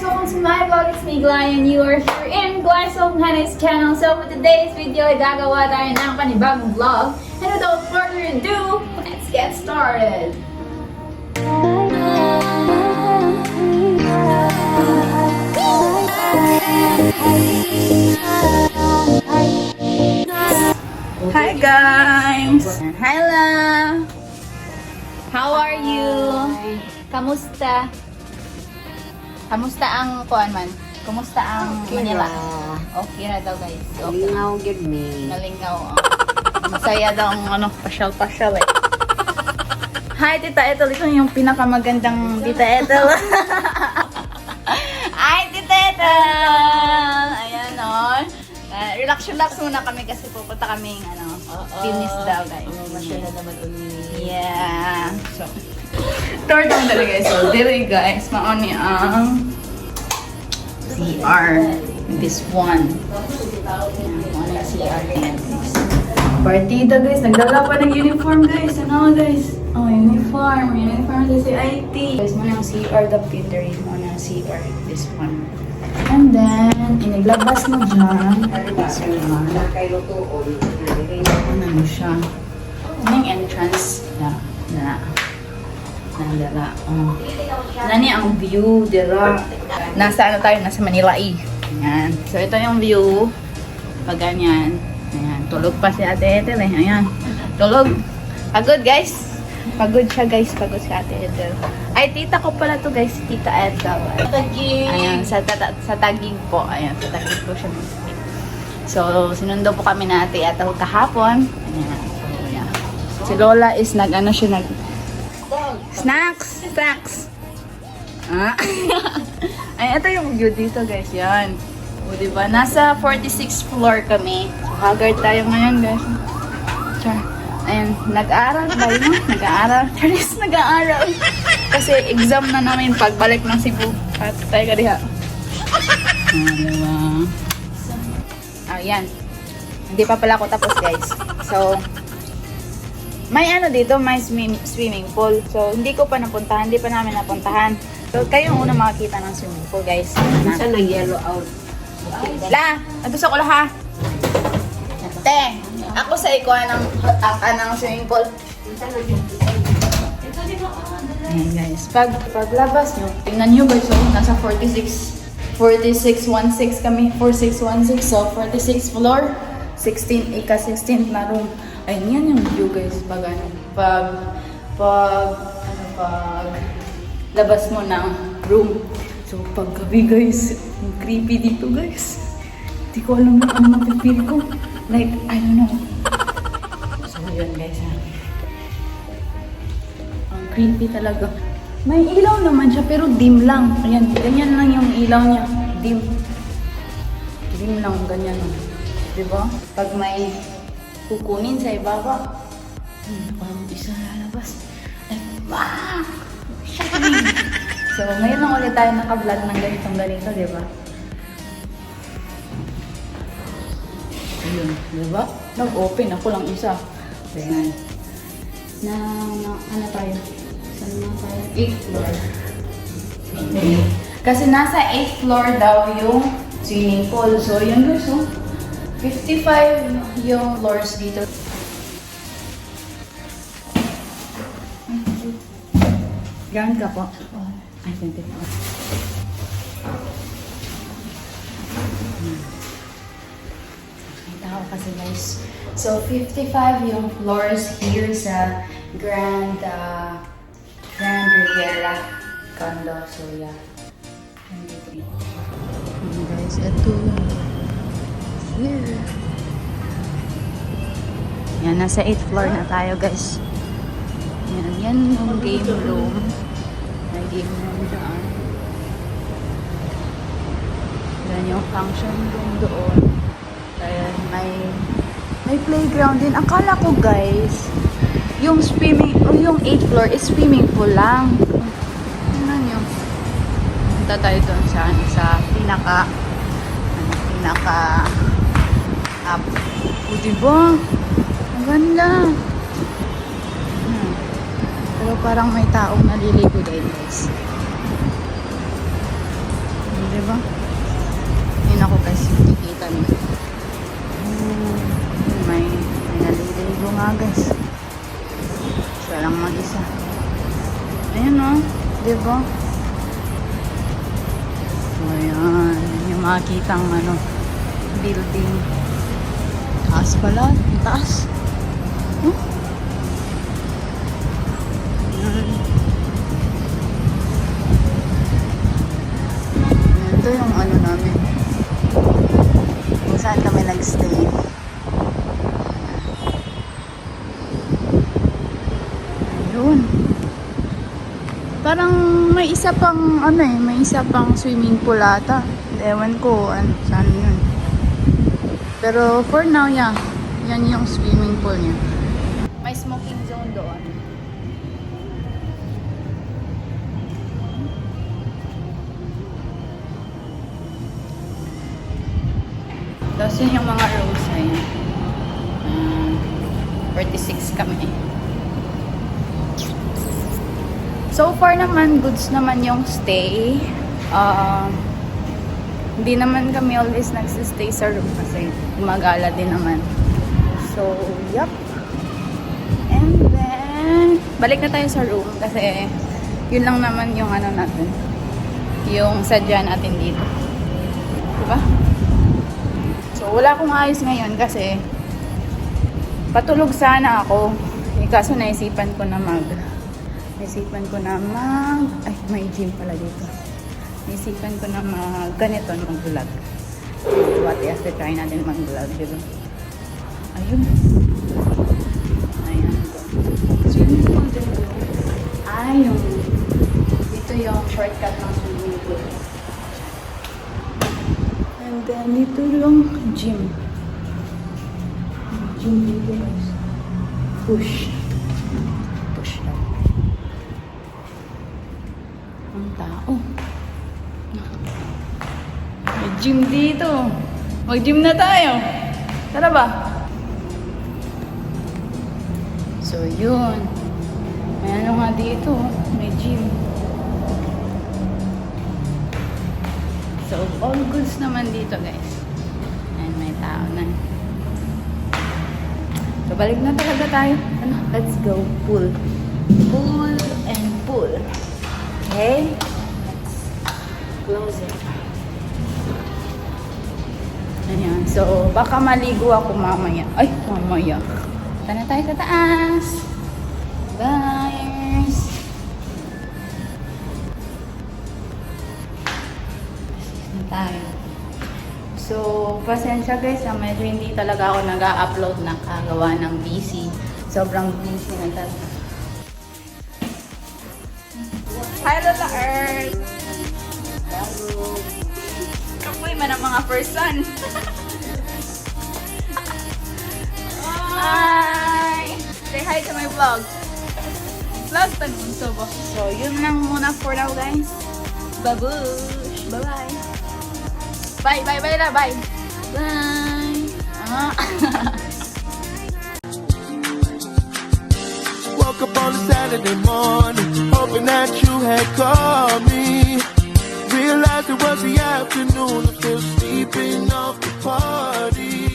Welcome to my vlog. It's me, Gly, and you are here in Gly's Hannes channel. So for today's video, ay gagawa tayo ng panibagong vlog. And without further ado, let's get started. Hi guys! Hello! How are you? Kamusta? Kamusta ang kuan man? Kamusta ang Manila? Okay na daw guys. Okay. Lingaw gid mi. Nalingaw. Masaya daw ang pasyal-pasyal eh. Hi Tita Ethel, ito yung pinakamagandang Tita Ethel. Hi Tita Ethel! Ayan o. Relax muna kami kasi pupunta kaming fitness daw guys. Masaya naman uli. Yeah. So, tour down talaga guys. So, dili guys, maoni ang CR. This one. Maoni ang CR. Partida guys, nagdala pa ng uniform guys. Ano guys? Oh, uniform. Uniform sa CIT. Guys, maoni ang CR, the Peter. Maoni ang CR. This one. And then, iniglabas mo dyan. Ano siya? Ano yung entrance? Nandara. Nani ang view, dira. Nasa ano tayo? Nasa Manila eh. Ayan. So, ito yung view. Pag ganyan. Ayan. Tulog pa si Ate Ethel eh. Ayan. Tulog. Pagod guys. Pagod siya guys. Pagod si Ate Ethel. Ay, tita ko pala to guys. Tita Ethel. Ayan. Sa Taguig po. Ayan. Sa Taguig po siya. So, sinundo po kami na Ate Ethel kahapon. Ayan. So, yeah. Si Lola is nag-ano siya Snacks! Ah. Ay, ito yung view dito guys. Yan. O, diba? Nasa 46th floor kami. So, haggard tayo ngayon guys. Char. Ayan. Nag-aaral ba yun? Nag-aaral. Charis, nag-aaral. Kasi exam na namin pagbalik ng Cebu. At tayo ka diha. Diba? Ayan. Hindi pa pala ako tapos guys. So, may ano dito, may swimming pool. So, hindi ko pa napuntahan. Hindi pa namin napuntahan. So, kayo ang unang makakita ng swimming pool, guys. Saan nag-yellow out? La! Ito sa kula ha. Te! Ako sa ikuha ng swimming pool. Ayan, guys. Paglabas nyo, tingnan nyo guys. So, nasa 4616 kami. 4616. So, 46th floor. 16th na room. Ayun, yan yung view guys, pag labas mo ng room. So, pag gabi guys, yung creepy dito guys. Hindi ko alam na ano mapipili ko. Like, I don't know. So, yun guys ha. Ang creepy talaga. May ilaw naman siya, pero dim lang. Ayan, ganyan lang yung ilaw niya. Dim. Dim lang, ganyan lang. Diba? Pag may kukunin sa ibaba. Parang isa lalabas. Like, wow! Shocking! So, ngayon lang ulit tayo naka-vlog ng ganito, diba? Ayun, diba? Nag-open ako lang isa. Ayan. Ano tayo? Saan na tayo? 8th floor. Okay. Kasi nasa 8th floor daw yung swimming pool. So, yun guys, 55 yung floors dito. Gaan ka po? Ay, 25. May tao kasi guys. So, 55 yung floors here sa Grand Riviera condo. So, yeah. 23. Guys, ito here. Yan, nasa 8th floor na tayo guys. Yan yung game room. May game room dyan. Yan yung function room doon. Ayan, may playground din. Akala ko guys, yung swimming, yung 8th floor is swimming pool lang. Ano nyo? Punta tayo doon sa pinaka up. O, diba? Ang ganda. Pero parang may taong naliligo din, guys. Diba? Yun ako guys, kikita niyo. May naliligo nga guys. Siya lang mag-isa. Ayun o. Diba? So, ayan. Yung makikitang building. Taas pala. Taas. Huh? Ayan. Ito yung namin. Kung saan kami nag-stay. Ayun. Parang may isa pang may isa pang swimming pool ata. Ewan ko saan yun. Pero for now, yan yung swimming pool niya. May smoking zone doon. Tapos yun yung mga rooms ay 46 kami. So far naman, goods naman yung stay. Hindi naman kami always nagsistay sa room kasi gumagala din naman. So, yup. And then, balik na tayo sa room kasi yun lang naman yung natin. Yung sadya natin dito. Diba? So, wala akong ayos ngayon kasi patulog sana ako. Kaso naisipan ko na ay, may gym pala dito. Naisipan ko na ganito mag-vlog. What if try natin mag-vlog, diba? Ayun. Ayan ko. Swimming pool din. Ayun. Dito yung shortcut ng swimming pool. And then, dito yung gym. Gym dito guys. Push. Push lang. Ang tao. May gym dito. Mag-gym na tayo. Tara ba? So, yun. May nga dito. May gym. So, all goods naman dito, guys. And may tao na. So, balik na talaga tayo. Let's go. Pool. Pool and pool. Okay? Let's close it. Ayan. So, baka maligo ako mamaya. Ay, mamaya. Punta na tayo sa taas. Guys. Tayo. So, pasensya guys, medyo hindi talaga ako nag-upload na kagawa ng busy. Sobrang busy na talaga. Hi, Lola Earth! Hello! Kapoy man ang mga person. Hi! Say hi to my vlog. Vlog tagunso ba? So, yun lang muna for now guys. Babush! Bye-bye! Bye, bye, bye na, bye. Bye. Woke up on a Saturday morning, hoping that you had called me. Realized it was the afternoon, I'm still sleeping off the party.